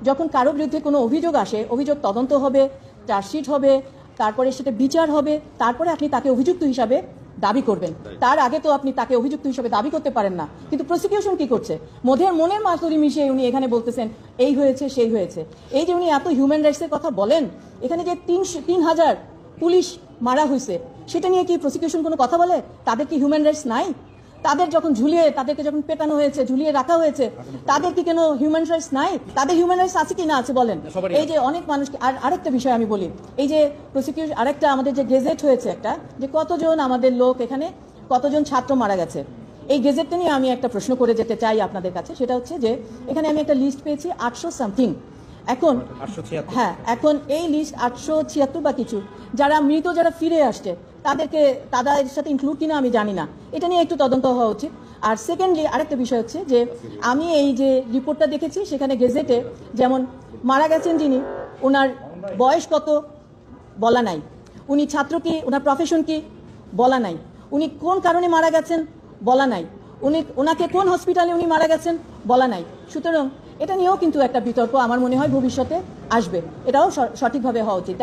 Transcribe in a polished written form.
যখন কারো বিরুদ্ধে কোনো অভিযোগ আসে, অভিযোগ তদন্ত হবে, চার্জশিট হবে, তারপরে সেটা বিচার হবে, তারপরে আপনি তাকে অভিযুক্ত হিসাবে দাবি করবেন। তার আগে তো আপনি তাকে অভিযুক্ত হিসাবে দাবি করতে পারেন না। কিন্তু প্রসিকিউশন কি করছে? মনের মাতুরি মিশিয়ে উনি এখানে বলতেছেন এই হয়েছে সেই হয়েছে। এই যে উনি এত হিউম্যান রাইটসের কথা বলেন, এখানে যে 3,000 পুলিশ মারা হয়েছে সেটা নিয়ে কি প্রসিকিউশন কোনো কথা বলে? তাদের কি হিউম্যান রাইটস নাই? তাদের যখন তাদেরকে যখন পেটানো হয়েছে, ঝুলিয়ে রাখা হয়েছে, তাদের কি কোনো হিউম্যান রাইটস নাই? তাদের হিউম্যান রাইটস আছে কি না আছে বলেন? এই যে অনেক মানুষকে, আর আরেকটা বিষয় আমি বলি, এই যে প্রসিকিউশন, আরেকটা আমাদের যে গেজেট হয়েছে একটা, যে কতজন আমাদের লোক এখানে, কতজন ছাত্র মারা গেছে, এই গেজেটটা নিয়ে আমি একটা প্রশ্ন করে যেতে চাই আপনাদের কাছে। সেটা হচ্ছে যে এখানে আমি একটা লিস্ট পেয়েছি 800 সামথিং। এখন হ্যাঁ, এখন এই লিস্ট 876 বা কিছু, যারা মৃত, যারা ফিরে আসছে, তাদের সাথে ইনক্লুড কিনা আমি জানি না। এটা নিয়ে একটু তদন্ত হওয়া উচিত। আর সেকেন্ডলি আরেকটা বিষয় হচ্ছে যে আমি এই যে রিপোর্টটা দেখেছি, সেখানে গেজেটে যেমন মারা গেছেন যিনি, ওনার বয়স কত বলা নাই, উনি ছাত্র কি, ওনার প্রফেশন কি বলা নাই, উনি কোন কারণে মারা গেছেন বলা নাই, ওনাকে কোন হসপিটালে উনি মারা গেছেন বলা নাই। সুতরাং এটা নিয়েও কিন্তু একটা বিতর্ক আমার মনে হয় ভবিষ্যতে আসবে, এটাও সঠিকভাবে হওয়া উচিত।